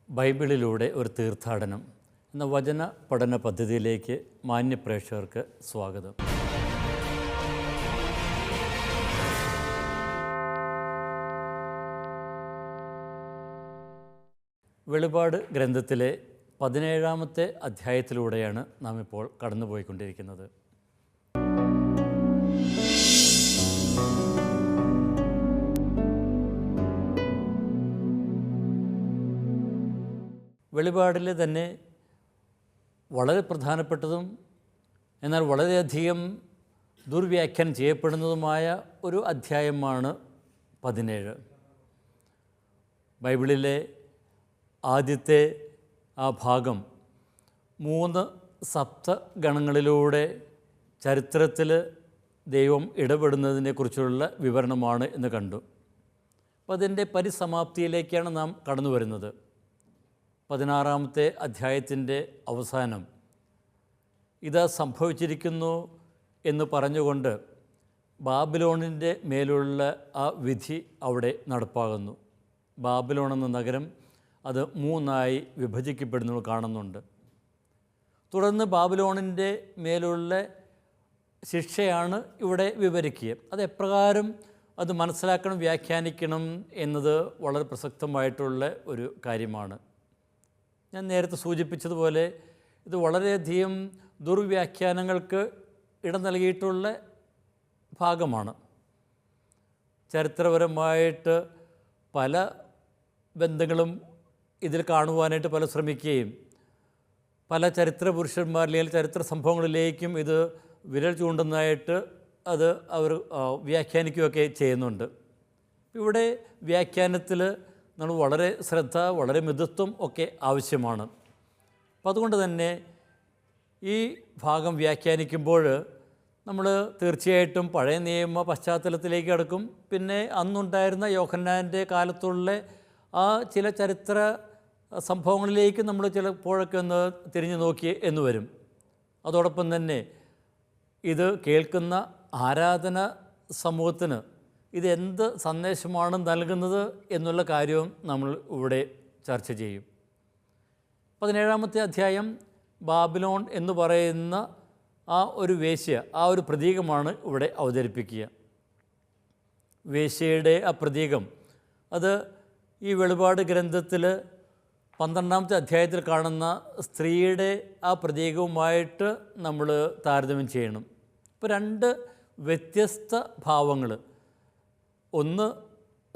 ബൈബിളിലൂടെ ഒരു തീർത്ഥാടനം എന്ന വചന പഠന പദ്ധതിയിലേക്ക് മാന്യ പ്രേക്ഷകർക്ക് സ്വാഗതം. വെളിപാട് ഗ്രന്ഥത്തിലെ 17-ാമത്തെ അധ്യായത്തിലൂടെയാണ് നാം ഇപ്പോൾ കടന്നുപോയിക്കൊണ്ടിരിക്കുന്നത്. വെളിപാടിൽ തന്നെ വളരെ പ്രധാനപ്പെട്ടതും എന്നാൽ വളരെയധികം ദുർവ്യാഖ്യാനം ചെയ്യപ്പെടുന്നതുമായ ഒരു അധ്യായമാണ് 17. ബൈബിളിലെ ആദ്യത്തെ ആ ഭാഗം 3 സപ്തഗണങ്ങളിലൂടെ ചരിത്രത്തിൽ ദൈവം ഇടപെടുന്നതിനെക്കുറിച്ചുള്ള വിവരണമാണ് എന്ന് കണ്ടു. അപ്പോൾ അതിൻ്റെ പരിസമാപ്തിയിലേക്കാണ് നാം കടന്നു വരുന്നത്. 16-ാമത്തെ അധ്യായത്തിൻ്റെ അവസാനം ഇത് സംഭവിച്ചിരിക്കുന്നു എന്ന് പറഞ്ഞുകൊണ്ട് ബാബിലോണിൻ്റെ മേലുള്ള ആ വിധി അവിടെ നടപ്പാകുന്നു. ബാബിലോൺ എന്ന നഗരം അത് 3ആയി വിഭജിക്കപ്പെടുന്നത് കാണുന്നുണ്ട്. തുടർന്ന് ബാബിലോണിൻ്റെ മേലുള്ള ശിക്ഷയാണ് ഇവിടെ വിവരിക്കുക. അത് എപ്രകാരം അത് മനസ്സിലാക്കണം, വ്യാഖ്യാനിക്കണം എന്നത് വളരെ പ്രസക്തമായിട്ടുള്ള ഒരു കാര്യമാണ്. ഞാൻ നേരത്തെ സൂചിപ്പിച്ചതുപോലെ ഇത് വളരെയധികം ദുർവ്യാഖ്യാനങ്ങൾക്ക് ഇടം നൽകിയിട്ടുള്ള ഭാഗമാണ്. ചരിത്രപരമായിട്ട് പല ബന്ധങ്ങളും ഇതിൽ കാണുവാനായിട്ട് പല ശ്രമിക്കുകയും പല ചരിത്ര പുരുഷന്മാരിലെയും ചരിത്ര സംഭവങ്ങളിലേക്കും ഇത് വിരൽ ചൂണ്ടുന്നതായിട്ട് അത് അവർ വ്യാഖ്യാനിക്കുകയൊക്കെ ചെയ്യുന്നുണ്ട്. ഇവിടെ വ്യാഖ്യാനത്തിൽ നമ്മൾ വളരെ ശ്രദ്ധ, വളരെ മിതത്വം ഒക്കെ ആവശ്യമാണ്. അപ്പം അതുകൊണ്ട് തന്നെ ഈ ഭാഗം വ്യാഖ്യാനിക്കുമ്പോൾ നമ്മൾ തീർച്ചയായിട്ടും പഴയ നിയമ പശ്ചാത്തലത്തിലേക്ക് കടക്കും. പിന്നെ അന്നുണ്ടായിരുന്ന യോഹന്നാൻ്റെ കാലത്തുള്ള ആ ചില ചരിത്ര സംഭവങ്ങളിലേക്ക് നമ്മൾ ചിലപ്പോഴൊക്കെ ഒന്ന് തിരിഞ്ഞു നോക്കി എന്ന് വരും. അതോടൊപ്പം തന്നെ ഇത് കേൾക്കുന്ന ആരാധന സമൂഹത്തിന് ഇതെന്ത് സന്ദേശമാണ് നൽകുന്നത് എന്നുള്ള കാര്യവും നമ്മൾ ഇവിടെ ചർച്ച ചെയ്യും. 17-ാമത്തെ അധ്യായം ബാബിലോൺ എന്ന് പറയുന്ന ആ ഒരു വേശ്യ, ആ ഒരു പ്രതീകമാണ് ഇവിടെ അവതരിപ്പിക്കുക. വേശ്യയുടെ ആ പ്രതീകം അത് ഈ വെളിപാട് ഗ്രന്ഥത്തിൽ 12-ാമത്തെ അധ്യായത്തിൽ കാണുന്ന സ്ത്രീയുടെ ആ പ്രതീകവുമായിട്ട് നമ്മൾ താരതമ്യം ചെയ്യണം. ഇപ്പോൾ 2 വ്യത്യസ്ത ഭാവങ്ങൾ. ഒന്ന്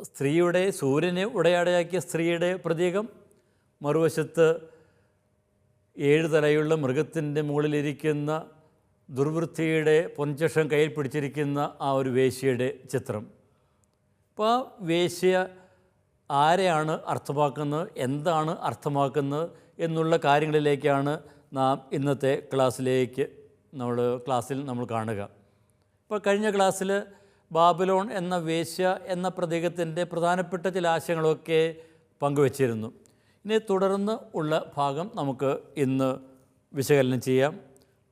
സ്ത്രീയുടെ, സൂര്യനെ ഉടയാടയാക്കിയ സ്ത്രീയുടെ പ്രതീകം, മറുവശത്ത് 7 തലയുള്ള മൃഗത്തിൻ്റെ മുകളിലിരിക്കുന്ന ദുർവൃത്തിയുടെ പൊൻചഷം കയ്യിൽ പിടിച്ചിരിക്കുന്ന ആ ഒരു വേശ്യയുടെ ചിത്രം. അപ്പോൾ ആ വേശ്യ ആരെയാണ് അർത്ഥമാക്കുന്നത്, എന്താണ് അർത്ഥമാക്കുന്നത് എന്നുള്ള കാര്യങ്ങളിലേക്കാണ് നാം ഇന്നത്തെ ക്ലാസ്സിൽ നമ്മൾ കാണുക. ഇപ്പോൾ കഴിഞ്ഞ ക്ലാസ്സിൽ ബാബിലോൺ എന്ന വേശ്യ എന്ന പ്രതീകത്തിൻ്റെ പ്രധാനപ്പെട്ട ചില ആശയങ്ങളൊക്കെ പങ്കുവച്ചിരുന്നു. ഇനി തുടർന്ന് ഉള്ള ഭാഗം നമുക്ക് ഇന്ന് വിശകലനം ചെയ്യാം.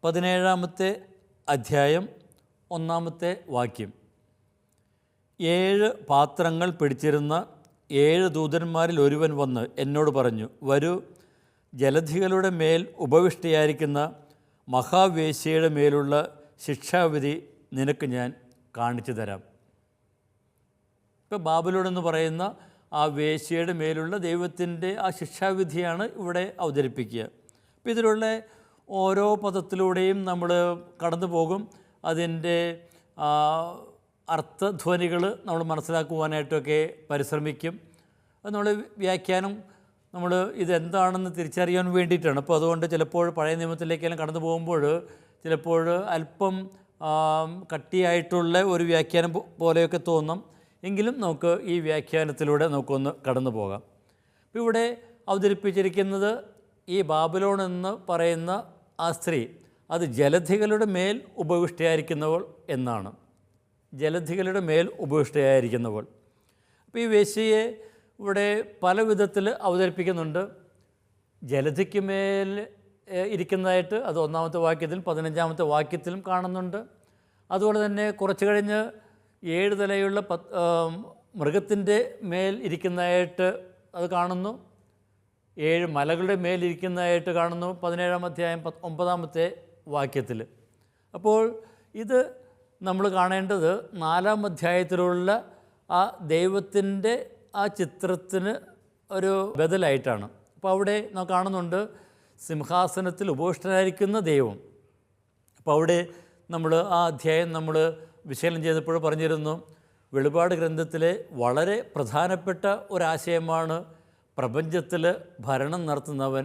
17-ാമത്തെ അധ്യായം 1-ാമത്തെ വാക്യം. 7 പാത്രങ്ങൾ പിടിച്ചിരുന്ന 7 ദൂതന്മാരിൽ ഒരുവൻ വന്ന് എന്നോട് പറഞ്ഞു, വരൂ, ജലധികളുടെ മേൽ ഉപവിഷ്ടയായിരിക്കുന്ന മഹാവേശ്യയുടെ മേലുള്ള ശിക്ഷാവിധി നിനക്ക് ഞാൻ കാണിച്ചു തരാം. ഇപ്പോൾ ബാബിലോൺ എന്ന് പറയുന്ന ആ വേശ്യയുടെ മേലുള്ള ദൈവത്തിൻ്റെ ആ ശിക്ഷാവിധിയാണ് ഇവിടെ അവതരിപ്പിക്കുക. അപ്പോൾ ഇതിലുള്ള ഓരോ പദത്തിലൂടെയും നമ്മൾ കടന്നു പോകും. അതിൻ്റെ അർത്ഥധ്വനികൾ നമ്മൾ മനസ്സിലാക്കുവാനായിട്ടൊക്കെ പരിശ്രമിക്കും. അത് നമ്മൾ വ്യാഖ്യാനം നമ്മൾ ഇതെന്താണെന്ന് തിരിച്ചറിയാൻ വേണ്ടിയിട്ടാണ്. അപ്പോൾ അതുകൊണ്ട് ചിലപ്പോൾ പഴയ നിയമത്തിലേക്കെല്ലാം കടന്നു പോകുമ്പോൾ ചിലപ്പോൾ അല്പം കട്ടിയായിട്ടുള്ള ഒരു വ്യാഖ്യാനം പോലെയൊക്കെ തോന്നും. എങ്കിലും നമുക്ക് ഈ വ്യാഖ്യാനത്തിലൂടെ നമുക്കൊന്ന് കടന്നു പോകാം. അപ്പോൾ ഇവിടെ അവതരിപ്പിച്ചിരിക്കുന്നത് ഈ ബാബിലോൺ എന്ന് പറയുന്ന ആ സ്ത്രീ അത് ജലധികളുടെ മേൽ ഉപവിഷ്ടയായിരിക്കുന്നവൾ എന്നാണ്. ജലധികളുടെ മേൽ ഉപവിഷ്ടയായിരിക്കുന്നവൾ. അപ്പോൾ ഈ വേശ്യയെ ഇവിടെ പല വിധത്തിൽ അവതരിപ്പിക്കുന്നുണ്ട്. ജലധിക്ക് മേൽ ഇരിക്കുന്നതായിട്ട് അത് 1-ാമത്തെ വാക്യത്തിലും 15-ാമത്തെ വാക്യത്തിലും കാണുന്നുണ്ട്. അതുപോലെ തന്നെ കുറച്ച് കഴിഞ്ഞ് 7 തലയുള്ള മൃഗത്തിൻ്റെ മേൽ ഇരിക്കുന്നതായിട്ട് അത് കാണുന്നു. 7 മലകളുടെ മേലിരിക്കുന്നതായിട്ട് കാണുന്നു 17-ാം അധ്യായം 9-ാമത്തെ വാക്യത്തിൽ. അപ്പോൾ ഇത് നമ്മൾ കാണേണ്ടത് 4-ാം അധ്യായത്തിലുള്ള ആ ദൈവത്തിൻ്റെ ആ ചിത്രത്തിന് ഒരു ബദലായിട്ടാണ്. അപ്പോൾ അവിടെ നാം കാണുന്നുണ്ട് സിംഹാസനത്തിൽ ഉപവിഷ്ടനായിരിക്കുന്ന ദൈവം. അപ്പോൾ അവിടെ നമ്മൾ ആ അധ്യായം നമ്മൾ വിശകലനം ചെയ്തപ്പോൾ പറഞ്ഞിരുന്നു, വെളിപാട് ഗ്രന്ഥത്തിലെ വളരെ പ്രധാനപ്പെട്ട ഒരാശയമാണ് പ്രപഞ്ചത്തിൽ ഭരണം നടത്തുന്നവൻ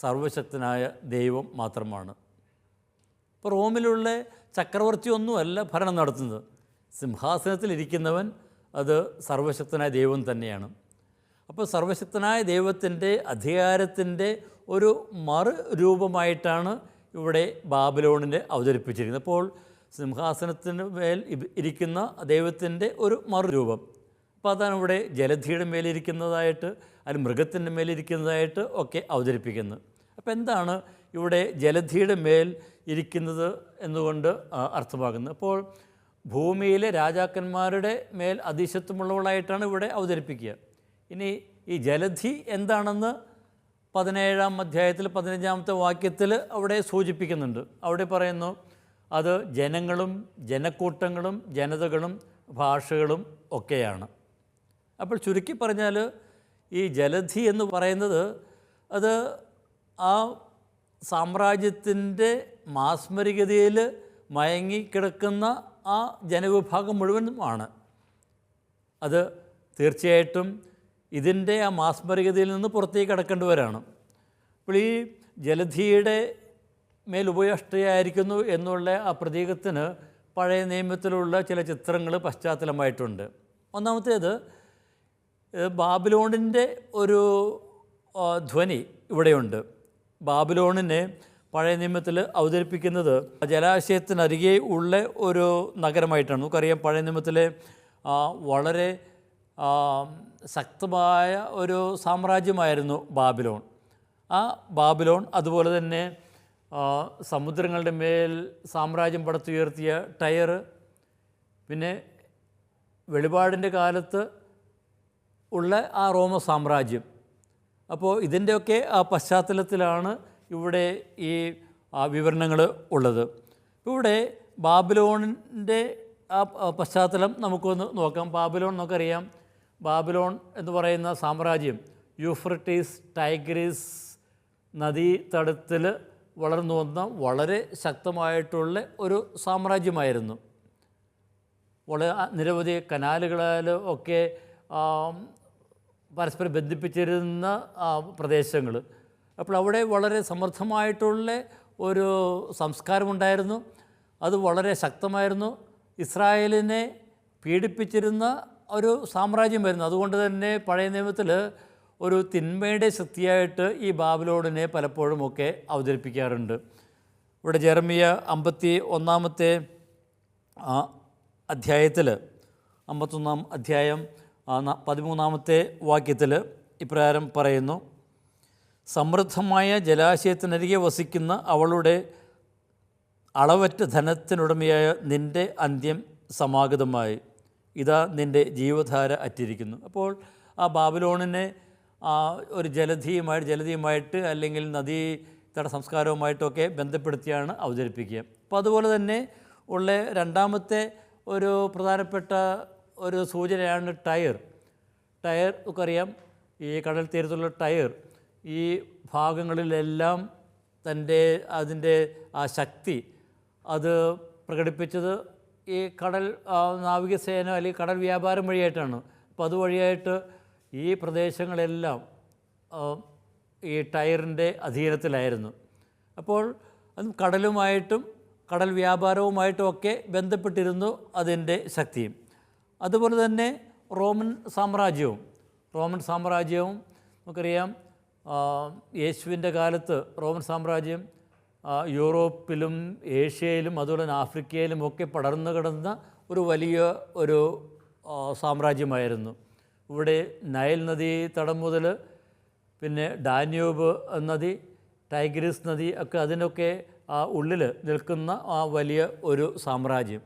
സർവശക്തനായ ദൈവം മാത്രമാണ്. ഇപ്പോൾ റോമിലുള്ള ചക്രവർത്തിയൊന്നുമല്ല ഭരണം നടത്തുന്നത്, സിംഹാസനത്തിലിരിക്കുന്നവൻ അത് സർവശക്തനായ ദൈവം തന്നെയാണ്. അപ്പോൾ സർവശക്തനായ ദൈവത്തിൻ്റെ അധികാരത്തിൻ്റെ ഒരു മറുരൂപമായിട്ടാണ് ഇവിടെ ബാബിലോണിനെ അവതരിപ്പിച്ചിരിക്കുന്നത്. അപ്പോൾ സിംഹാസനത്തിന് മേൽ ഇരിക്കുന്ന ദൈവത്തിൻ്റെ ഒരു മറുരൂപം. അപ്പോൾ അതാണ് ഇവിടെ ജലധിയുടെ മേലിരിക്കുന്നതായിട്ട് അല്ലെങ്കിൽ മൃഗത്തിൻ്റെ മേലിരിക്കുന്നതായിട്ട് ഒക്കെ അവതരിപ്പിക്കുന്നത്. അപ്പോൾ എന്താണ് ഇവിടെ ജലധിയുടെ മേൽ ഇരിക്കുന്നത് എന്നുകൊണ്ട് അർത്ഥമാക്കുന്നത്? അപ്പോൾ ഭൂമിയിലെ രാജാക്കന്മാരുടെ മേൽ അധീശത്വമുള്ളവളായിട്ടാണ് ഇവിടെ അവതരിപ്പിക്കുക. ഇനി ഈ ജലധി എന്താണെന്ന് 17-ാം അധ്യായത്തിൽ 15-ാമത്തെ വാക്യത്തിൽ അവിടെ സൂചിപ്പിക്കുന്നുണ്ട്. അവിടെ പറയുന്നു അത് ജനങ്ങളും ജനക്കൂട്ടങ്ങളും ജനതകളും ഭാഷകളും ഒക്കെയാണ്. അപ്പോൾ ചുരുക്കി പറഞ്ഞാൽ ഈ ജലധി എന്ന് പറയുന്നത് അത് ആ സാമ്രാജ്യത്തിൻ്റെ മാസ്മരികതയിൽ മയങ്ങിക്കിടക്കുന്ന ആ ജനവിഭാഗം മുഴുവനുമാണ്. അത് തീർച്ചയായിട്ടും ഇതിൻ്റെ ആ മാസ്മരികതയിൽ നിന്ന് പുറത്തേക്ക് കടക്കേണ്ടവരാണ്. അപ്പോൾ ഈ ജലധിയുടെ മേൽ ഉപയഷ്ഠയായിരിക്കുന്നു എന്നുള്ള ആ പ്രതീകത്തിന് പഴയ നിയമത്തിലുള്ള ചില ചിത്രങ്ങൾ പശ്ചാത്തലമായിട്ടുണ്ട്. ഒന്നാമത്തേത് ബാബിലോണിൻ്റെ ഒരു ധ്വനി ഇവിടെയുണ്ട്. ബാബിലോണിനെ പഴയ നിയമത്തിൽ അവതരിപ്പിക്കുന്നത് ജലാശയത്തിനരികെ ഉള്ള ഒരു നഗരമായിട്ടാണ്. നമുക്കറിയാം പഴയ നിയമത്തിലെ വളരെ ശക്തമായ ഒരു സാമ്രാജ്യമായിരുന്നു ബാബിലോൺ. ആ ബാബിലോൺ അതുപോലെ തന്നെ സമുദ്രങ്ങളുടെ മേൽ സാമ്രാജ്യം പടുത്തുയർത്തിയ ടയർ, പിന്നെ വെളിപാടിൻ്റെ കാലത്ത് ഉള്ള ആ റോമ സാമ്രാജ്യം. അപ്പോൾ ഇതിൻ്റെയൊക്കെ ആ പശ്ചാത്തലത്തിലാണ് ഇവിടെ ഈ വിവരണങ്ങൾ ഉള്ളത്. ഇവിടെ ബാബിലോണിൻ്റെ ആ പശ്ചാത്തലം നമുക്കൊന്ന് നോക്കാം. ബാബിലോൺ നമുക്കറിയാം, ബാബിലോൺ എന്ന് പറയുന്ന സാമ്രാജ്യം യൂഫ്രട്ടീസ് ടൈഗ്രീസ് നദീതടത്തിൽ വളർന്നു വന്ന വളരെ ശക്തമായിട്ടുള്ള ഒരു സാമ്രാജ്യമായിരുന്നു. വളരെ നിരവധി കനാലുകളാൽ ഒക്കെ പരസ്പരം ബന്ധിപ്പിച്ചിരുന്ന പ്രദേശങ്ങൾ. അപ്പോൾ അവിടെ വളരെ സമൃദ്ധമായിട്ടുള്ള ഒരു സംസ്കാരമുണ്ടായിരുന്നു. അത് വളരെ ശക്തമായിരുന്നു. ഇസ്രായേലിനെ പീഡിപ്പിച്ചിരുന്ന ഒരു സാമ്രാജ്യമായിരുന്നു. അതുകൊണ്ട് തന്നെ പഴയ നിയമത്തിൽ ഒരു തിന്മയുടെ ശക്തിയായിട്ട് ഈ ബാബിലോണിനെ പലപ്പോഴുമൊക്കെ അവതരിപ്പിക്കാറുണ്ട്. ഇവിടെ ജെറമിയ 51-ാമത്തെ അധ്യായത്തിൽ 51-ാം അധ്യായം 13-ാമത്തെ വാക്യത്തിൽ ഇപ്രകാരം പറയുന്നു, സമൃദ്ധമായ ജലാശയത്തിനരികെ വസിക്കുന്ന അവളുടെ അളവറ്റ ധനത്തിനുടമയായ നിൻ്റെ അന്ത്യം സമാഗതമായി, ഇതാ നിൻ്റെ ജീവധാര അറ്റിരിക്കുന്നു. അപ്പോൾ ആ ബാബിലോണിനെ ഒരു ജലധിയുമായിട്ട് അല്ലെങ്കിൽ നദീതട സംസ്കാരവുമായിട്ടൊക്കെ ബന്ധപ്പെടുത്തിയാണ് അവതരിപ്പിക്കുക. അപ്പോൾ അതുപോലെ തന്നെ ഉള്ള രണ്ടാമത്തെ ഒരു പ്രധാനപ്പെട്ട ഒരു സൂചനയാണ് ടയർ. ഒക്കെ അറിയാം, ഈ കടൽ തീരത്തുള്ള ടയർ ഈ ഭാഗങ്ങളിലെല്ലാം അതിൻ്റെ ആ ശക്തി അത് പ്രകടിപ്പിച്ചത് ഈ കടൽ നാവികസേന അല്ലെങ്കിൽ കടൽ വ്യാപാരം വഴിയായിട്ടാണ്. അപ്പോൾ അതുവഴിയായിട്ട് ഈ പ്രദേശങ്ങളെല്ലാം ഈ ടയറിൻ്റെ അധീനത്തിലായിരുന്നു. അപ്പോൾ കടലുമായിട്ടും കടൽ വ്യാപാരവുമായിട്ടും ഒക്കെ ബന്ധപ്പെട്ടിരുന്നു അതിൻ്റെ ശക്തിയും. അതുപോലെ തന്നെ റോമൻ സാമ്രാജ്യവും നമുക്കറിയാം, യേശുവിൻ്റെ കാലത്ത് റോമൻ സാമ്രാജ്യം യൂറോപ്പിലും ഏഷ്യയിലും അതുപോലെ തന്നെ ആഫ്രിക്കയിലും ഒക്കെ പടർന്നു കിടന്ന ഒരു വലിയ ഒരു സാമ്രാജ്യമായിരുന്നു. ഇവിടെ നൈൽ നദി തടം മുതൽ പിന്നെ ഡാന്യൂബ് നദി, ടൈഗ്രീസ് നദി ഒക്കെ അതിനൊക്കെ ഉള്ളിൽ നിൽക്കുന്ന ആ വലിയ ഒരു സാമ്രാജ്യം.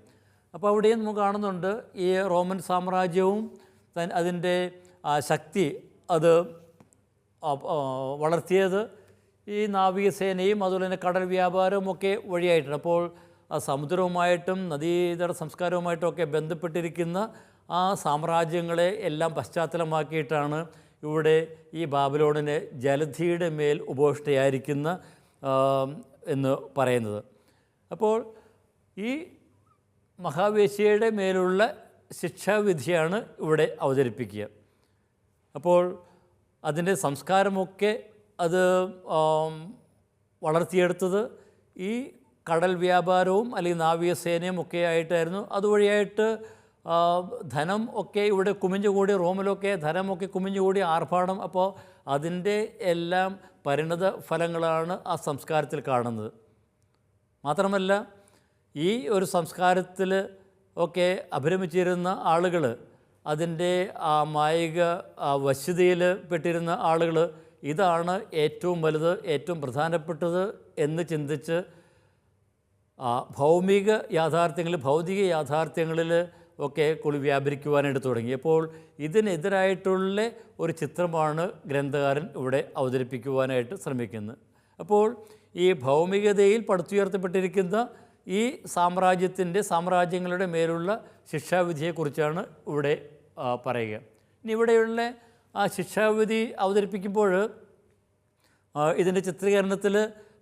അപ്പോൾ അവിടെയും നമുക്ക് കാണുന്നുണ്ട് ഈ റോമൻ സാമ്രാജ്യവും അതിൻ്റെ ശക്തി അത് വളർത്തിയത് ഈ നാവികസേനയും അതുപോലെ തന്നെ കടൽ വ്യാപാരവും ഒക്കെ വഴിയായിട്ടാണ്. അപ്പോൾ ആ സമുദ്രവുമായിട്ടും നദീതട സംസ്കാരവുമായിട്ടുമൊക്കെ ബന്ധപ്പെട്ടിരിക്കുന്ന ആ സാമ്രാജ്യങ്ങളെ എല്ലാം പശ്ചാത്തലമാക്കിയിട്ടാണ് ഇവിടെ ഈ ബാബിലോണിനെ ജലധിയുടെ മേൽ ഉപവിഷ്ടയായിരിക്കുന്ന എന്ന് പറയുന്നത്. അപ്പോൾ ഈ മഹാവേശ്യയുടെ മേലുള്ള ശിക്ഷാവിധിയാണ് ഇവിടെ അവതരിപ്പിക്കുക. അപ്പോൾ അതിൻ്റെ സംസ്കാരമൊക്കെ അത് വളർത്തിയെടുത്തത് ഈ കടൽ വ്യാപാരവും അല്ലെങ്കിൽ നാവികസേനയും ഒക്കെ ആയിട്ടായിരുന്നു. അതുവഴിയായിട്ട് ധനം ഒക്കെ ഇവിടെ കുമിഞ്ഞുകൂടി, റോമിലൊക്കെ ധനമൊക്കെ കുമിഞ്ഞുകൂടി, ആർഭാടം. അപ്പോൾ അതിൻ്റെ എല്ലാം പരിണത ഫലങ്ങളാണ് ആ സംസ്കാരത്തിൽ കാണുന്നത്. മാത്രമല്ല ഈ ഒരു സംസ്കാരത്തിൽ ഒക്കെ അഭിരമിച്ചിരുന്ന ആളുകൾ, അതിൻ്റെ ആ മായിക വശ്യതയിൽ പെട്ടിരുന്ന ആളുകൾ, ഇതാണ് ഏറ്റവും വലുത്, ഏറ്റവും പ്രധാനപ്പെട്ടത് എന്ന് ചിന്തിച്ച് ഭൗമിക യാഥാർത്ഥ്യങ്ങളിൽ, ഭൗതിക യാഥാർത്ഥ്യങ്ങളിൽ ഒക്കെ കുളി വ്യാപരിക്കുവാനായിട്ട് തുടങ്ങി. അപ്പോൾ ഇതിനെതിരായിട്ടുള്ള ഒരു ചിത്രമാണ് ഗ്രന്ഥകാരൻ ഇവിടെ അവതരിപ്പിക്കുവാനായിട്ട് ശ്രമിക്കുന്നത്. അപ്പോൾ ഈ ഭൗമികതയിൽ പടുത്തുയർത്തപ്പെട്ടിരിക്കുന്ന ഈ സാമ്രാജ്യങ്ങളുടെ മേലുള്ള ശിക്ഷാവിധിയെക്കുറിച്ചാണ് ഇവിടെ പറയുക. ഇനി ഇവിടെയുള്ള ആ ശിക്ഷാവിധി അവതരിപ്പിക്കുമ്പോൾ ഇതിൻ്റെ ചിത്രീകരണത്തിൽ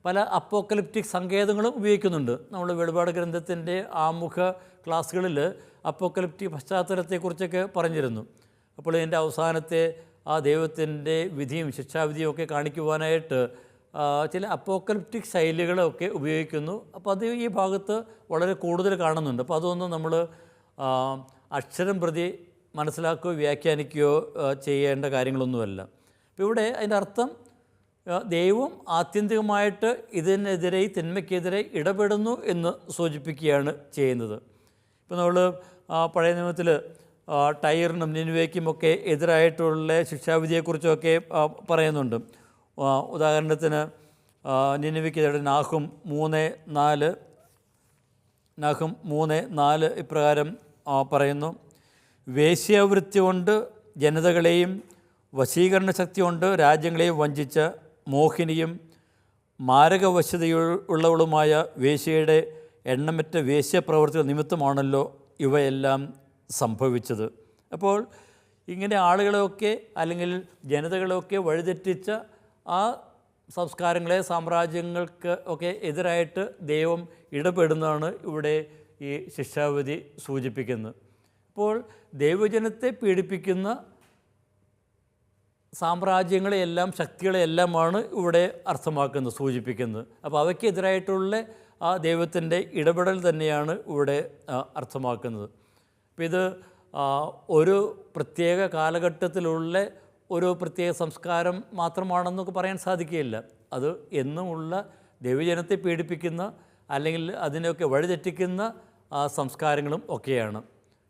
പല അപ്പോക്കലിപ്റ്റിക് സങ്കേതങ്ങളും ഉപയോഗിക്കുന്നുണ്ട്. നമ്മൾ വെളിപാട് ഗ്രന്ഥത്തിൻ്റെ ആമുഖ ക്ലാസ്സുകളിൽ അപ്പോക്കലിപ്റ്റിക് പശ്ചാത്തലത്തെക്കുറിച്ചൊക്കെ പറഞ്ഞിരുന്നു. അപ്പോൾ ഇതിൻ്റെ അവസാനത്തെ ആ ദൈവത്തിൻ്റെ വിധിയും ശിക്ഷാവിധിയും ഒക്കെ കാണിക്കുവാനായിട്ട് ചില അപ്പോക്കലിപ്റ്റിക് ശൈലികളൊക്കെ ഉപയോഗിക്കുന്നു. അപ്പോൾ അത് ഈ ഭാഗത്ത് വളരെ കൂടുതൽ കാണുന്നുണ്ട്. അപ്പോൾ അതൊന്നും നമ്മൾ അക്ഷരം പ്രതി മനസ്സിലാക്കുകയോ വ്യാഖ്യാനിക്കുകയോ ചെയ്യേണ്ട കാര്യങ്ങളൊന്നുമല്ല. അപ്പോൾ ഇവിടെ അതിൻ്റെ അർത്ഥം ദൈവം ആത്യന്തികമായിട്ട് ഇതിനെതിരെ, ഈ തിന്മയ്ക്കെതിരെ ഇടപെടുന്നു എന്ന് സൂചിപ്പിക്കുകയാണ് ചെയ്യുന്നത്. ഇപ്പോൾ നമ്മൾ പഴയ നിയമത്തിൽ ടൈറിനും നിനിവേയ്ക്കുമൊക്കെ എതിരായിട്ടുള്ള ശിക്ഷാവിധിയെക്കുറിച്ചൊക്കെ പറയുന്നുണ്ട്. ഉദാഹരണത്തിന് നിനിവേയ്ക്കെതിരെ നാഹും 3:4 ഇപ്രകാരം പറയുന്നു: വേശ്യാവൃത്തി കൊണ്ട് ജനതകളെയും വശീകരണ ശക്തി കൊണ്ട് രാജ്യങ്ങളെയും വഞ്ചിച്ച മോഹിനിയും മാരകവശ്യതയുള്ളവളുമായ വേശ്യയുടെ എണ്ണമറ്റ വേശ്യപ്രവൃത്തികൾ നിമിത്തമാണല്ലോ ഇവയെല്ലാം സംഭവിച്ചത്. അപ്പോൾ ഇങ്ങനെ ആളുകളെയൊക്കെ അല്ലെങ്കിൽ ജനതകളെയൊക്കെ വഴിതെറ്റിച്ച ആ സംസ്കാരങ്ങളെ, സാമ്രാജ്യങ്ങൾക്ക് ഒക്കെ എതിരായിട്ട് ദൈവം ഇടപെടുന്നതാണ് ഇവിടെ ഈ ശിക്ഷാവിധി സൂചിപ്പിക്കുന്നത്. അപ്പോൾ ദൈവജനത്തെ പീഡിപ്പിക്കുന്ന സാമ്രാജ്യങ്ങളെയെല്ലാം, ശക്തികളെയെല്ലാമാണ് ഇവിടെ അർത്ഥമാക്കുന്നത്, സൂചിപ്പിക്കുന്നത്. അപ്പോൾ അവയ്ക്കെതിരായിട്ടുള്ള ആ ദൈവത്തിൻ്റെ ഇടപെടൽ തന്നെയാണ് ഇവിടെ അർത്ഥമാക്കുന്നത്. അപ്പോൾ ഇത് ഒരു പ്രത്യേക കാലഘട്ടത്തിലുള്ള ഒരു പ്രത്യേക സംസ്കാരം മാത്രമാണെന്നൊക്കെ പറയാൻ സാധിക്കുകയില്ല. അത് എന്നുമുള്ള ദൈവജനത്തെ പീഡിപ്പിക്കുന്ന അല്ലെങ്കിൽ അതിനെയൊക്കെ വഴിതെറ്റിക്കുന്ന സംസ്കാരങ്ങളും ഒക്കെയാണ്.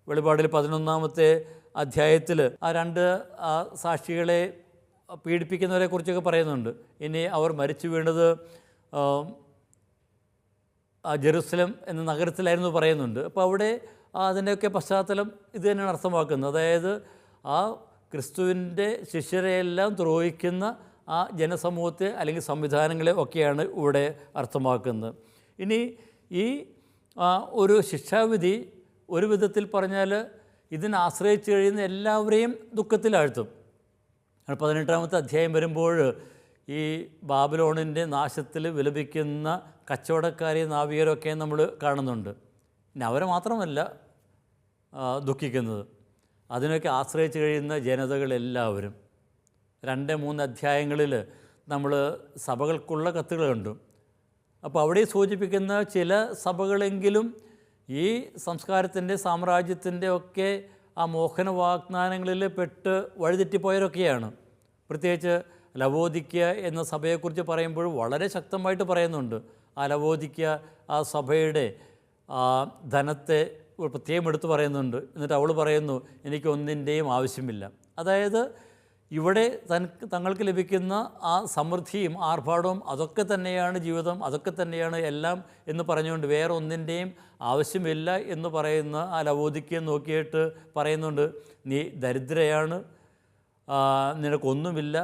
വെളിപാടിൽ 11-ാമത്തെ അധ്യായത്തിൽ ആ 2 സാക്ഷികളെ പീഡിപ്പിക്കുന്നവരെ കുറിച്ചൊക്കെ പറയുന്നുണ്ട്. ഇനി അവർ മരിച്ചു വീണത് ജെറുസലം എന്ന നഗരത്തിലായിരുന്നു പറയുന്നുണ്ട്. അപ്പോൾ അവിടെ അതിൻ്റെയൊക്കെ പശ്ചാത്തലം ഇത് തന്നെയാണ് അർത്ഥമാക്കുന്നത്. അതായത് ആ ക്രിസ്തുവിൻ്റെ ശിഷ്യരെയെല്ലാം ദ്രോഹിക്കുന്ന ആ ജനസമൂഹത്തെ അല്ലെങ്കിൽ സംവിധാനങ്ങളെ ഒക്കെയാണ് ഇവിടെ അർത്ഥമാക്കുന്നത്. ഇനി ഈ ഒരു ശിക്ഷാവിധി ഒരു വിധത്തിൽ പറഞ്ഞാൽ ഇതിനെ ആശ്രയിച്ച് കഴിയുന്ന എല്ലാവരെയും ദുഃഖത്തിലാഴ്ത്തും. 18-ാമത്തെ അധ്യായം വരുമ്പോൾ ഈ ബാബിലോണിൻ്റെ നാശത്തിൽ വിലപിക്കുന്ന കച്ചവടക്കാരെയും നാവികരൊക്കെ നമ്മൾ കാണുന്നുണ്ട്. പിന്നെ അവരെ മാത്രമല്ല ദുഃഖിക്കുന്നത്, അതിനൊക്കെ ആശ്രയിച്ച് കഴിയുന്ന ജനതകളെല്ലാവരും. 2-3 അധ്യായങ്ങളിൽ നമ്മൾ സഭകൾക്കുള്ള കത്തുകൾ കണ്ടു. അപ്പോൾ അവിടെ സൂചിപ്പിക്കുന്ന ചില സഭകളെങ്കിലും ഈ സംസ്കാരത്തിൻ്റെ, സാമ്രാജ്യത്തിൻ്റെ ഒക്കെ ആ മോഹന വാഗ്ദാനങ്ങളിൽ പെട്ട് വഴിതെറ്റിപ്പോയവരൊക്കെയാണ്. പ്രത്യേകിച്ച് ലവോദിക്യ എന്ന സഭയെക്കുറിച്ച് പറയുമ്പോൾ വളരെ ശക്തമായിട്ട് പറയുന്നുണ്ട്. ആ ലവോദിക്യ ആ സഭയുടെ ധനത്തെ പ്രത്യേകം എടുത്ത് പറയുന്നുണ്ട്. എന്നിട്ട് അവൾ പറയുന്നു, എനിക്കൊന്നിൻ്റെയും ആവശ്യമില്ല. അതായത് ഇവിടെ തങ്ങൾക്ക് ലഭിക്കുന്ന ആ സമൃദ്ധിയും ആർഭാടവും അതൊക്കെ തന്നെയാണ് ജീവിതം, അതൊക്കെ തന്നെയാണ് എല്ലാം എന്ന് പറഞ്ഞുകൊണ്ട് വേറെ ഒന്നിൻ്റെയും ആവശ്യമില്ല എന്ന് പറയുന്ന ആ ലവോദിക്കയെ നോക്കിയിട്ട് പറയുന്നുണ്ട്, നീ ദരിദ്രയാണ്, നിനക്കൊന്നുമില്ല,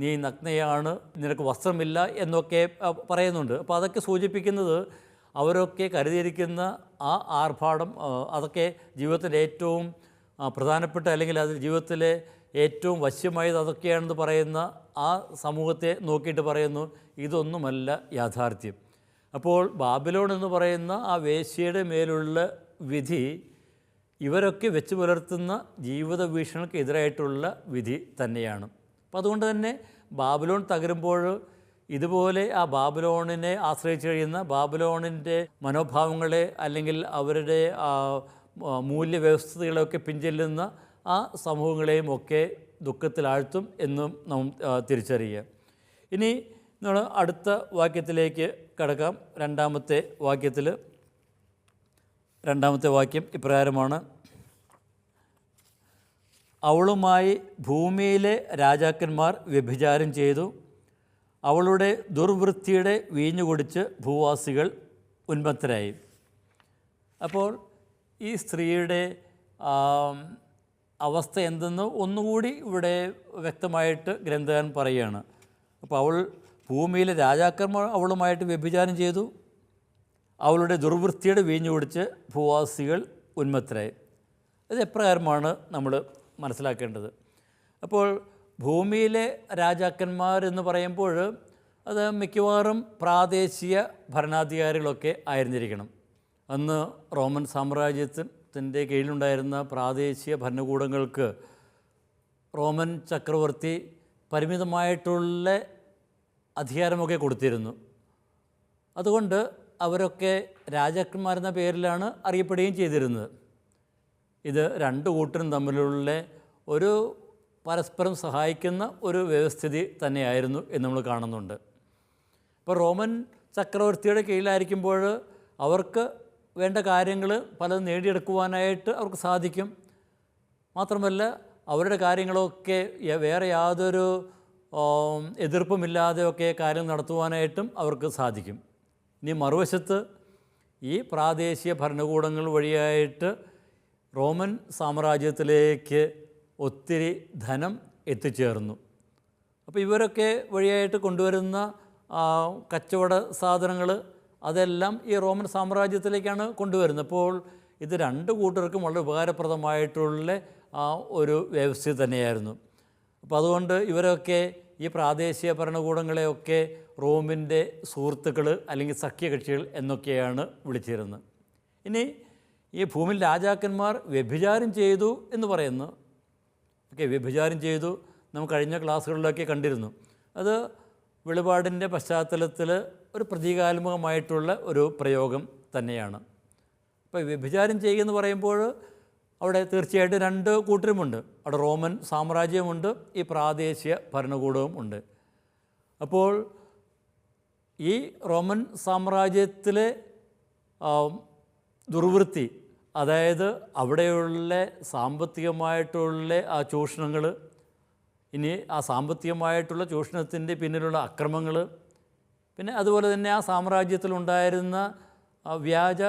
നീ നഗ്നയാണ്, നിനക്ക് വസ്ത്രമില്ല എന്നൊക്കെ പറയുന്നുണ്ട്. അപ്പോൾ അതൊക്കെ സൂചിപ്പിക്കുന്നത് അവരൊക്കെ കരുതിയിരിക്കുന്ന ആ ആർഭാടം, അതൊക്കെ ജീവിതത്തിൻ്റെ ഏറ്റവും പ്രധാനപ്പെട്ട, അല്ലെങ്കിൽ അത് ജീവിതത്തിലെ ഏറ്റവും വശ്യമായത് അതൊക്കെയാണെന്ന് പറയുന്ന ആ സമൂഹത്തെ നോക്കിയിട്ട് പറയുന്നു, ഇതൊന്നുമല്ല യാഥാർത്ഥ്യം. അപ്പോൾ ബാബിലോൺ എന്ന് പറയുന്ന ആ വേശ്യയുടെ മേലുള്ള വിധി ഇവരൊക്കെ വെച്ച് പുലർത്തുന്ന ജീവിത വീക്ഷണങ്ങൾക്ക് എതിരായിട്ടുള്ള വിധി തന്നെയാണ്. അപ്പോൾ അതുകൊണ്ട് തന്നെ ബാബിലോൺ തകരുമ്പോൾ ഇതുപോലെ ആ ബാബിലോണിനെ ആശ്രയിച്ച് കഴിയുന്ന, ബാബിലോണിൻ്റെ മനോഭാവങ്ങളെ അല്ലെങ്കിൽ അവരുടെ മൂല്യവ്യവസ്ഥകളെയൊക്കെ പിൻചെല്ലുന്ന ആ സമൂഹങ്ങളെയും ഒക്കെ ദുഃഖത്തിലാഴ്ത്തും എന്നും നാം തിരിച്ചറിയുക. ഇനി നമ്മൾ അടുത്ത വാക്യത്തിലേക്ക് കടക്കാം. രണ്ടാമത്തെ വാക്യം ഇപ്രകാരമാണ്: അവളുമായി ഭൂമിയിലെ രാജാക്കന്മാർ വ്യഭിചാരം ചെയ്തു, അവളുടെ ദുർവൃത്തിയുടെ വീഞ്ഞു കുടിച്ച് ഭൂവാസികൾ ഉന്മത്തരായി. അപ്പോൾ ഈ സ്ത്രീയുടെ അവസ്ഥ എന്തെന്ന് ഒന്നുകൂടി ഇവിടെ വ്യക്തമായിട്ട് ഗ്രന്ഥകാരൻ പറയുകയാണ്. അപ്പോൾ അവൾ ഭൂമിയിലെ രാജാക്കന്മാർ അവളുമായിട്ട് വ്യഭിചാരം ചെയ്തു, അവളുടെ ദുർവൃത്തിയുടെ വീഞ്ഞു കുടിച്ച് ഭൂവാസികൾ ഉന്മത്തരായി. ഇത് എപ്രകാരമാണ് നമ്മൾ മനസ്സിലാക്കേണ്ടത്? അപ്പോൾ ഭൂമിയിലെ രാജാക്കന്മാരെന്ന് പറയുമ്പോൾ അത് മിക്കവാറും പ്രാദേശിക ഭരണാധികാരികളൊക്കെ ആയിരുന്നിരിക്കണം. അന്ന് റോമൻ സാമ്രാജ്യത്തിൻ്റെ കീഴിലുണ്ടായിരുന്ന പ്രാദേശിക ഭരണകൂടങ്ങൾക്ക് റോമൻ ചക്രവർത്തി പരിമിതമായിട്ടുള്ള അധികാരമൊക്കെ കൊടുത്തിരുന്നു. അതുകൊണ്ട് അവരൊക്കെ രാജാക്കന്മാരെന്ന പേരിലാണ് അറിയപ്പെടുകയും ചെയ്തിരുന്നത്. ഇത് രണ്ട് കൂട്ടരും തമ്മിലുള്ള ഒരു പരസ്പരം സഹായിക്കുന്ന ഒരു വ്യവസ്ഥിതി തന്നെയായിരുന്നു എന്ന് നമ്മൾ കാണുന്നുണ്ട്. ഇപ്പോൾ റോമൻ ചക്രവർത്തിയുടെ കീഴിലായിരിക്കുമ്പോൾ അവർക്ക് വേണ്ട കാര്യങ്ങൾ പലതും നേടിയെടുക്കുവാനായിട്ട് അവർക്ക് സാധിക്കും. മാത്രമല്ല അവരുടെ കാര്യങ്ങളൊക്കെ വേറെ യാതൊരു എതിർപ്പുമില്ലാതെയൊക്കെ കാര്യം നടത്തുവാനായിട്ടും അവർക്ക് സാധിക്കും. ഇനി മറുവശത്ത് ഈ പ്രാദേശിക ഭരണകൂടങ്ങൾ വഴിയായിട്ട് റോമൻ സാമ്രാജ്യത്തിലേക്ക് ഒത്തിരി ധനം എത്തിച്ചേർന്നു. അപ്പോൾ ഇവരൊക്കെ വഴിയായിട്ട് കൊണ്ടുവരുന്ന കച്ചവട സാധനങ്ങൾ അതെല്ലാം ഈ റോമൻ സാമ്രാജ്യത്തിലേക്കാണ് കൊണ്ടുവരുന്നത്. അപ്പോൾ ഇത് രണ്ട് കൂട്ടർക്കും വളരെ ഉപകാരപ്രദമായിട്ടുള്ള ഒരു വ്യവസ്ഥ തന്നെയായിരുന്നു. അപ്പോൾ അതുകൊണ്ട് ഇവരൊക്കെ ഈ പ്രാദേശിക ഭരണകൂടങ്ങളെയൊക്കെ റോമിൻ്റെ സുഹൃത്തുക്കൾ അല്ലെങ്കിൽ സഖ്യകക്ഷികൾ എന്നൊക്കെയാണ് വിളിച്ചിരുന്നത്. ഇനി ഈ ഭൂമിയിൽ രാജാക്കന്മാർ വ്യഭിചാരം ചെയ്തു എന്ന് പറയുന്നു. വ്യഭിചാരം ചെയ്തു നമ്മൾ കഴിഞ്ഞ ക്ലാസ്സുകളിലൊക്കെ കണ്ടിരുന്നു. അത് വെളിപാടിൻ്റെ പശ്ചാത്തലത്തിൽ ഒരു പ്രതീകാത്മകമായിട്ടുള്ള ഒരു പ്രയോഗം തന്നെയാണ്. അപ്പോൾ വ്യഭിചാരം ചെയ്യുക എന്ന് പറയുമ്പോൾ അവിടെ തീർച്ചയായിട്ടും രണ്ട് കൂട്ടരുമുണ്ട്. അവിടെ റോമൻ സാമ്രാജ്യമുണ്ട്, ഈ പ്രാദേശിക ഭരണകൂടവും ഉണ്ട്. അപ്പോൾ ഈ റോമൻ സാമ്രാജ്യത്തിലെ ദുർവൃത്തി, അതായത് അവിടെയുള്ള സാമ്പത്തികമായിട്ടുള്ള ആ ചൂഷണങ്ങൾ, ഇനി ആ സാമ്പത്തികമായിട്ടുള്ള ചൂഷണത്തിൻ്റെ പിന്നിലുള്ള അക്രമങ്ങൾ, പിന്നെ അതുപോലെ തന്നെ ആ സാമ്രാജ്യത്തിലുണ്ടായിരുന്ന വ്യാജ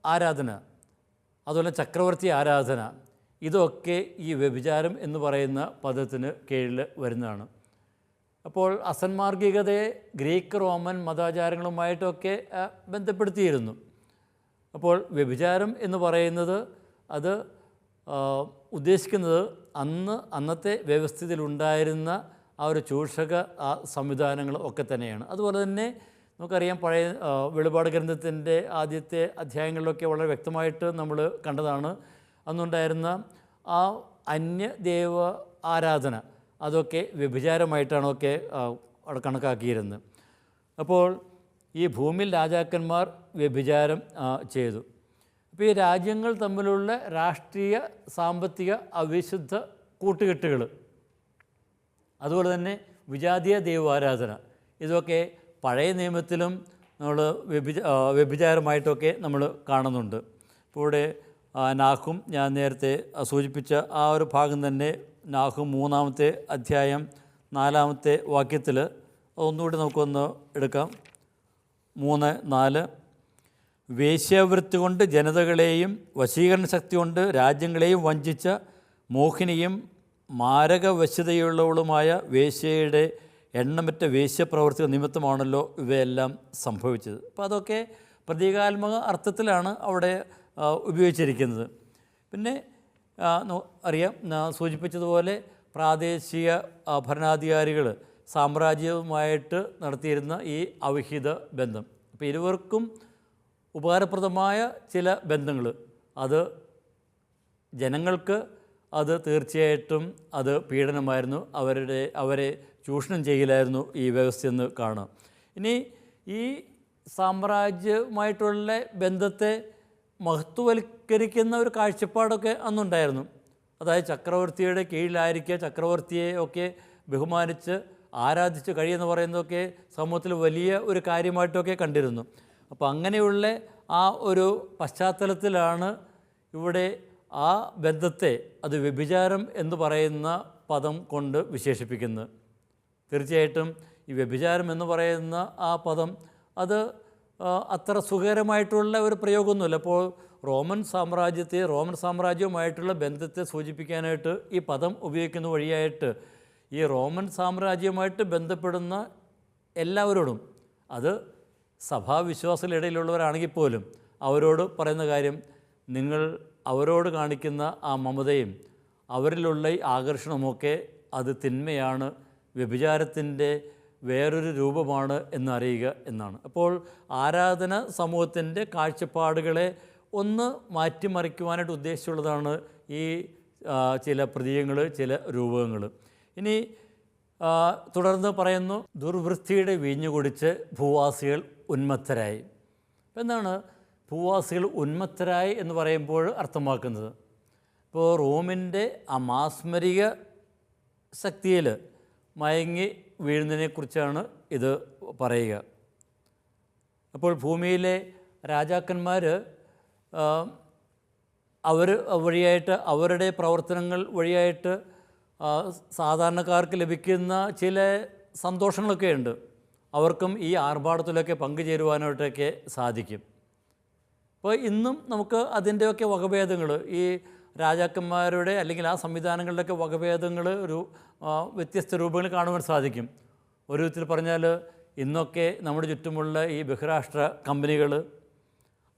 ആരാധന, അതുപോലെ ചക്രവർത്തി ആരാധന, ഇതൊക്കെ ഈ വ്യഭിചാരം എന്ന് പറയുന്ന പദത്തിന് കീഴിൽ വരുന്നതാണ്. അപ്പോൾ അസന്മാർഗികതയെ ഗ്രീക്ക് റോമൻ മതാചാരങ്ങളുമായിട്ടൊക്കെ ബന്ധപ്പെടുത്തിയിരുന്നു. അപ്പോൾ വ്യഭിചാരം എന്ന് പറയുന്നത് അത് ഉദ്ദേശിക്കുന്നത് അന്നത്തെ വ്യവസ്ഥിതിയിലുണ്ടായിരുന്ന ആ ഒരു ചൂഷക സംവിധാനങ്ങൾ ഒക്കെ തന്നെയാണ്. അതുപോലെ തന്നെ നമുക്കറിയാം, പഴയ വെളിപാട് ഗ്രന്ഥത്തിൻ്റെ ആദ്യത്തെ അധ്യായങ്ങളിലൊക്കെ വളരെ വ്യക്തമായിട്ട് നമ്മൾ കണ്ടതാണ്. അന്നുണ്ടായിരുന്ന ആ അന്യദേവ ആരാധന, അതൊക്കെ വ്യഭിചാരമായിട്ടാണ് ഒക്കെ കണക്കാക്കിയിരുന്നത്. അപ്പോൾ ഈ ഭൂമിയിൽ രാജാക്കന്മാർ വ്യഭിചാരം ചെയ്തു. അപ്പോൾ ഈ രാജ്യങ്ങൾ തമ്മിലുള്ള രാഷ്ട്രീയ സാമ്പത്തിക അവിശുദ്ധ കൂട്ടുകെട്ടുകൾ, അതുപോലെ തന്നെ വിജാതീയ ദൈവാരാധന, ഇതൊക്കെ പഴയ നിയമത്തിലും നമ്മൾ വ്യഭിചാരമായിട്ടൊക്കെ നമ്മൾ കാണുന്നുണ്ട്. ഇപ്പോൾ ഇവിടെ നാഹും, ഞാൻ നേരത്തെ സൂചിപ്പിച്ച ആ ഒരു ഭാഗം തന്നെ, നാഹും 3-ാമത്തെ അധ്യായം 4-ാമത്തെ വാക്യത്തിൽ ഒന്നുകൂടി നമുക്കൊന്ന് എടുക്കാം. 3-4 വേശ്യാവൃത്തി കൊണ്ട് ജനതകളെയും വശീകരണ ശക്തി കൊണ്ട് രാജ്യങ്ങളെയും വഞ്ചിച്ച മോഹിനിയും മാരകവശ്യതയുള്ളവളുമായ വേശ്യയുടെ എണ്ണമറ്റ വേശ്യപ്രവർത്തികൾ നിമിത്തമാണല്ലോ ഇവയെല്ലാം സംഭവിച്ചത്. അപ്പോൾ അതൊക്കെ പ്രതീകാത്മക അർത്ഥത്തിലാണ് അവിടെ ഉപയോഗിച്ചിരിക്കുന്നത്. പിന്നെ അറിയാം, സൂചിപ്പിച്ചതുപോലെ പ്രാദേശിക ഭരണാധികാരികൾ സാമ്രാജ്യവുമായിട്ട് നടത്തിയിരുന്ന ഈ അവിഹിത ബന്ധം, അപ്പോൾ ഇരുവർക്കും ഉപകാരപ്രദമായ ചില ബന്ധങ്ങൾ, അത് ജനങ്ങൾക്ക് അത് തീർച്ചയായിട്ടും അത് പീഡനമായിരുന്നു, അവരെ ചൂഷണം ചെയ്യലായിരുന്നു ഈ വ്യവസ്ഥയെന്ന് കാണാം. ഇനി ഈ സാമ്രാജ്യവുമായിട്ടുള്ള ബന്ധത്തെ മഹത്വവൽക്കരിക്കുന്ന ഒരു കാഴ്ചപ്പാടൊക്കെ അന്നുണ്ടായിരുന്നു. അതായത് ചക്രവർത്തിയുടെ കീഴിലായിരിക്കുക, ചക്രവർത്തിയെ ഒക്കെ ബഹുമാനിച്ച് ആരാധിച്ച് കഴിയുമെന്ന് പറയുന്നതൊക്കെ സമൂഹത്തിൽ വലിയ ഒരു കാര്യമായിട്ടൊക്കെ കണ്ടിരുന്നു. അപ്പോൾ അങ്ങനെയുള്ള ആ ഒരു പശ്ചാത്തലത്തിലാണ് ഇവിടെ ആ ബന്ധത്തെ അത് വ്യഭിചാരം എന്ന് പറയുന്ന പദം കൊണ്ട് വിശേഷിപ്പിക്കുന്നത്. തീർച്ചയായിട്ടും ഈ വ്യഭിചാരം എന്ന് പറയുന്ന ആ പദം അത് അത്ര സുഖകരമായിട്ടുള്ള ഒരു പ്രയോഗമൊന്നുമില്ല. അപ്പോൾ റോമൻ സാമ്രാജ്യവുമായിട്ടുള്ള ബന്ധത്തെ സൂചിപ്പിക്കാനായിട്ട് ഈ പദം ഉപയോഗിക്കുന്ന വഴിയായിട്ട് ഈ റോമൻ സാമ്രാജ്യവുമായിട്ട് ബന്ധപ്പെടുന്ന എല്ലാവരോടും, അത് സഭാവിശ്വാസത്തിനിടയിലുള്ളവരാണെങ്കിൽ പോലും അവരോട് പറയുന്ന കാര്യം, നിങ്ങൾ അവരോട് കാണിക്കുന്ന ആ മമതയും അവരിലുള്ള ഈ ആകർഷണമൊക്കെ അത് തിന്മയാണ്, വ്യഭിചാരത്തിൻ്റെ വേറൊരു രൂപമാണ് എന്നറിയുക എന്നാണ്. അപ്പോൾ ആരാധന സമൂഹത്തിൻ്റെ കാഴ്ചപ്പാടുകളെ ഒന്ന് മാറ്റിമറിക്കുവാനായിട്ട് ഉദ്ദേശിച്ചുള്ളതാണ് ഈ ചില പ്രതീകങ്ങൾ, ചില രൂപങ്ങൾ. ഇനി തുടർന്ന് പറയുന്നു, ദുർവൃത്തിയുടെ വീഞ്ഞു കുടിച്ച് ഭൂവാസികൾ ഉന്മത്തരായി. എന്താണ് ഭൂവാസികൾ ഉന്മത്തരായി എന്ന് പറയുമ്പോൾ അർത്ഥമാക്കുന്നത്? ഇപ്പോൾ റോമിൻ്റെ ആ മാസ്മരിക ശക്തിയിൽ മയങ്ങി വീഴുന്നതിനെക്കുറിച്ചാണ് ഇത് പറയുക. അപ്പോൾ ഭൂമിയിലെ രാജാക്കന്മാർ അവർ വഴിയായിട്ട്, അവരുടെ പ്രവർത്തനങ്ങൾ വഴിയായിട്ട് സാധാരണക്കാർക്ക് ലഭിക്കുന്ന ചില സന്തോഷങ്ങളൊക്കെ ഉണ്ട്. അവർക്കും ഈ ആർഭാടത്തിലൊക്കെ പങ്കുചേരുവാനായിട്ടൊക്കെ സാധിക്കും. അപ്പോൾ ഇന്നും നമുക്ക് അതിൻ്റെയൊക്കെ വകഭേദങ്ങൾ, ഈ രാജാക്കന്മാരുടെ അല്ലെങ്കിൽ ആ സംവിധാനങ്ങളുടെയൊക്കെ വകഭേദങ്ങൾ ഒരു വ്യത്യസ്ത രൂപങ്ങളിൽ കാണുവാൻ സാധിക്കും. ഒരു വിധത്തിൽ പറഞ്ഞാൽ ഇന്നൊക്കെ നമ്മുടെ ചുറ്റുമുള്ള ഈ ബഹുരാഷ്ട്ര കമ്പനികൾ,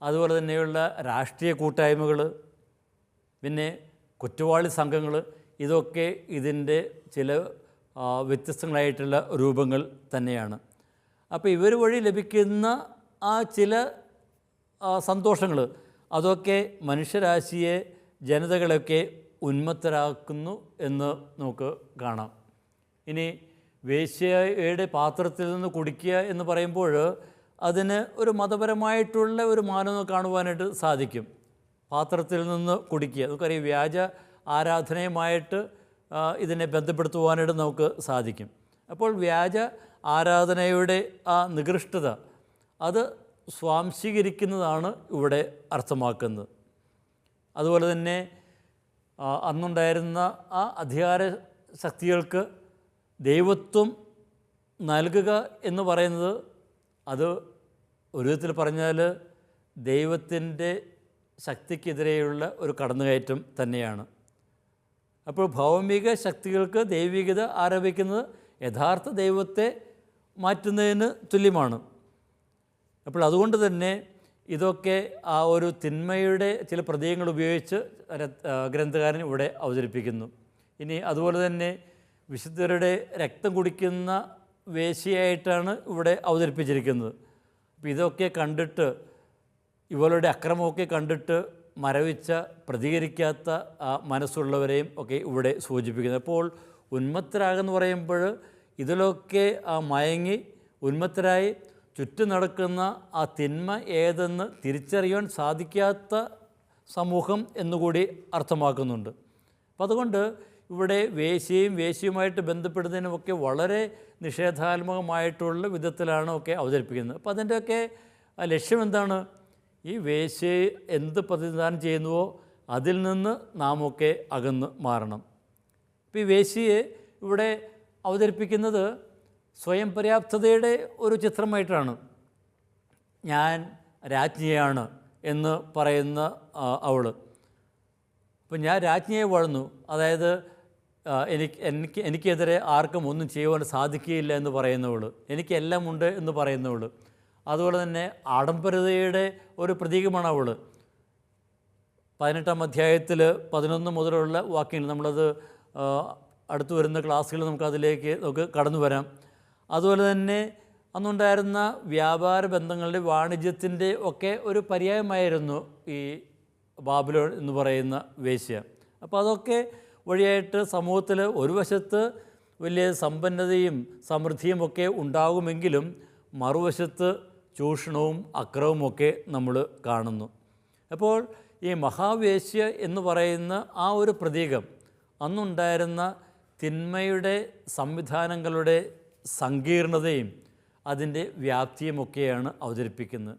അതുപോലെ തന്നെയുള്ള രാഷ്ട്രീയ കൂട്ടായ്മകൾ, പിന്നെ കുറ്റവാളി സംഘങ്ങൾ, ഇതൊക്കെ ഇതിൻ്റെ ചില വ്യത്യസ്തങ്ങളായിട്ടുള്ള രൂപങ്ങൾ തന്നെയാണ്. അപ്പോൾ ഇവർ വഴി ലഭിക്കുന്ന ആ ചില സന്തോഷങ്ങൾ, അതൊക്കെ മനുഷ്യരാശിയെ, ജനതകളൊക്കെ ഉന്മത്തരാക്കുന്നു എന്ന് നമുക്ക് കാണാം. ഇനി വേശ്യയുടെ പാത്രത്തിൽ നിന്ന് കുടിക്കുക എന്ന് പറയുമ്പോൾ അതിന് ഒരു മതപരമായിട്ടുള്ള ഒരു മാനം കാണുവാനായിട്ട് സാധിക്കും. പാത്രത്തിൽ നിന്ന് കുടിക്കുക, നമുക്കറിയാം, വ്യാജ ആരാധനയുമായിട്ട് ഇതിനെ ബന്ധപ്പെടുത്തുവാനായിട്ട് നമുക്ക് സാധിക്കും. അപ്പോൾ വ്യാജ ആരാധനയുടെ ആ നികൃഷ്ടത അത് സ്വാംശീകരിക്കുന്നതാണ് ഇവിടെ അർത്ഥമാക്കുന്നത്. അതുപോലെ തന്നെ അന്നുണ്ടായിരുന്ന ആ അധികാര ശക്തികൾക്ക് ദൈവത്വം നൽകുക എന്ന് പറയുന്നത് അത് ഒരു വിധത്തിൽ പറഞ്ഞാൽ ദൈവത്തിൻ്റെ ശക്തിക്കെതിരെയുള്ള ഒരു കടന്നുകയറ്റം തന്നെയാണ്. അപ്പോൾ ഭൗമിക ശക്തികൾക്ക് ദൈവികത ആരോപിക്കുന്നത് യഥാർത്ഥ ദൈവത്തെ മാറ്റുന്നതിന് തുല്യമാണ്. അപ്പോൾ അതുകൊണ്ട് തന്നെ ഇതൊക്കെ ആ ഒരു തിന്മയുടെ ചില പ്രതീകങ്ങൾ ഉപയോഗിച്ച് ഗ്രന്ഥകാരൻ ഇവിടെ അവതരിപ്പിക്കുന്നു. ഇനി അതുപോലെ തന്നെ വിശുദ്ധരുടെ രക്തം കുടിക്കുന്ന വേശ്യയായിട്ടാണ് ഇവിടെ അവതരിപ്പിച്ചിരിക്കുന്നത്. അപ്പോൾ ഇതൊക്കെ കണ്ടിട്ട്, ഇവളുടെ അക്രമമൊക്കെ കണ്ടിട്ട് മരവിച്ച, പ്രതികരിക്കാത്ത മനസ്സുള്ളവരെയും ഒക്കെ ഇവിടെ സൂചിപ്പിക്കുന്നത്. അപ്പോൾ ഉന്മത്തരാകെന്ന് പറയുമ്പോൾ ഇതിലൊക്കെ മയങ്ങി ഉന്മത്തരായി ചുറ്റും നടക്കുന്ന ആ തിന്മ ഏതെന്ന് തിരിച്ചറിയാൻ സാധിക്കാത്ത സമൂഹം എന്നുകൂടി അർത്ഥമാക്കുന്നുണ്ട്. അപ്പം അതുകൊണ്ട് ഇവിടെ വേശ്യയുമായിട്ട് ബന്ധപ്പെടുന്നതിനുമൊക്കെ വളരെ നിഷേധാത്മകമായിട്ടുള്ള വിധത്തിലാണ് ഒക്കെ അവതരിപ്പിക്കുന്നത്. അപ്പോൾ അതിൻ്റെയൊക്കെ ലക്ഷ്യം എന്താണ്? ഈ വേശ്യ എന്ത് പ്രതിനിധാനം ചെയ്യുന്നുവോ അതിൽ നിന്ന് നാം ഒക്കെ അകന്ന് മാറണം. ഇപ്പോൾ ഈ വേശ്യയെ ഇവിടെ അവതരിപ്പിക്കുന്നത് സ്വയം പര്യാപ്തതയുടെ ഒരു ചിത്രമായിട്ടാണ്. ഞാൻ രാജ്ഞിയാണ് എന്ന് പറയുന്ന അവൾ. അപ്പോൾ ഞാൻ രാജ്ഞിയെ വാഴുന്നു, അതായത് എനിക്കെതിരെ ആർക്കും ഒന്നും ചെയ്യുവാൻ സാധിക്കുകയില്ല എന്ന് പറയുന്നവൾ, എനിക്കെല്ലാം ഉണ്ട് എന്ന് പറയുന്നവൾ, അതുപോലെ തന്നെ ആഡംബരതയുടെ ഒരു പ്രതീകമാണ് അവൾ. 18-ാം അധ്യായത്തിൽ 11 മുതലുള്ള വാക്യങ്ങൾ, നമ്മളത് അടുത്ത് വരുന്ന ക്ലാസ്സുകൾ നമുക്ക് കടന്നു വരാം. അതുപോലെ തന്നെ അന്നുണ്ടായിരുന്ന വ്യാപാര ബന്ധങ്ങളുടെ, വാണിജ്യത്തിൻ്റെ ഒക്കെ ഒരു പര്യായമായിരുന്നു ഈ ബാബിലോൺ എന്ന് പറയുന്ന വേശ്യ. അപ്പോൾ അതൊക്കെ വഴിയായിട്ട് സമൂഹത്തിൽ ഒരു വശത്ത് വലിയ സമ്പന്നതയും സമൃദ്ധിയും ഒക്കെ ഉണ്ടാകുമെങ്കിലും മറുവശത്ത് ചൂഷണവും അക്രമവുമൊക്കെ നമ്മൾ കാണുന്നു. അപ്പോൾ ഈ മഹാവേശ്യ എന്ന് പറയുന്ന ആ ഒരു പ്രതീകം അന്നുണ്ടായിരുന്ന തിന്മയുടെ സംവിധാനങ്ങളുടെ സങ്കീർണതയും അതിൻ്റെ വ്യാപ്തിയുമൊക്കെയാണ് അവതരിപ്പിക്കുന്നത്.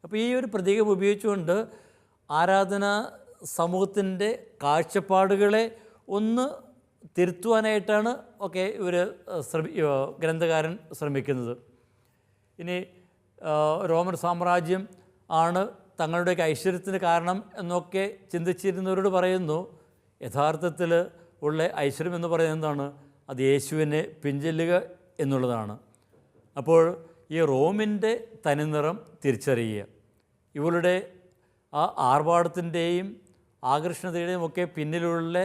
അപ്പോൾ ഈ ഒരു പ്രതീകം ഉപയോഗിച്ചുകൊണ്ട് ആരാധന സമൂഹത്തിൻ്റെ കാഴ്ചപ്പാടുകളെ ഒന്ന് തിരുത്തുവാനായിട്ടാണ് ഗ്രന്ഥകാരൻ ശ്രമിക്കുന്നത്. ഇനി റോമൻ സാമ്രാജ്യം ആണ് തങ്ങളുടെയൊക്കെ ഐശ്വര്യത്തിന് കാരണം എന്നൊക്കെ ചിന്തിച്ചിരുന്നവരോട് പറയുന്നു, യഥാർത്ഥത്തിൽ ഉള്ള ഐശ്വര്യം എന്ന് പറയുന്നത് എന്താണ്? അത് യേശുവിനെ പിൻചെല്ലുക എന്നുള്ളതാണ്. അപ്പോൾ ഈ റോമിൻ്റെ തനിനിറം തിരിച്ചറിയുക, ഇവളുടെ ആ ആർഭാടത്തിൻ്റെയും ആകർഷണതയുടെയും ഒക്കെ പിന്നിലുള്ള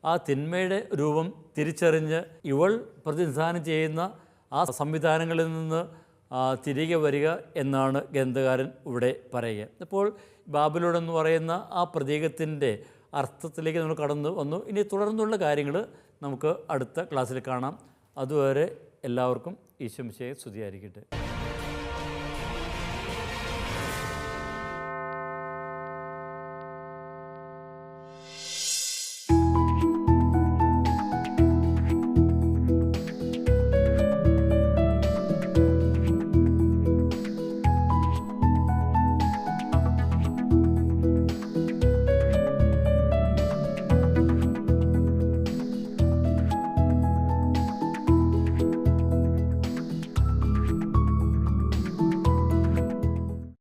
ആ തിന്മയുടെ രൂപം തിരിച്ചറിഞ്ഞ് ഇവൾ പ്രതിനിധാനം ചെയ്യുന്ന ആ സംവിധാനങ്ങളിൽ നിന്ന് തിരികെ വരിക എന്നാണ് ഗ്രന്ഥകാരൻ ഇവിടെ പറയുക. അപ്പോൾ ബാബിലോൺ എന്ന് പറയുന്ന ആ പ്രതീകത്തിൻ്റെ അർത്ഥത്തിലേക്ക് നമ്മൾ കടന്നു വന്നു. ഇനി തുടർന്നുള്ള കാര്യങ്ങൾ നമുക്ക് അടുത്ത ക്ലാസ്സിൽ കാണാം. അതുവരെ എല്ലാവർക്കും ഈശോ മിശിഹായെ സ്തുതിയായിരിക്കട്ടെ.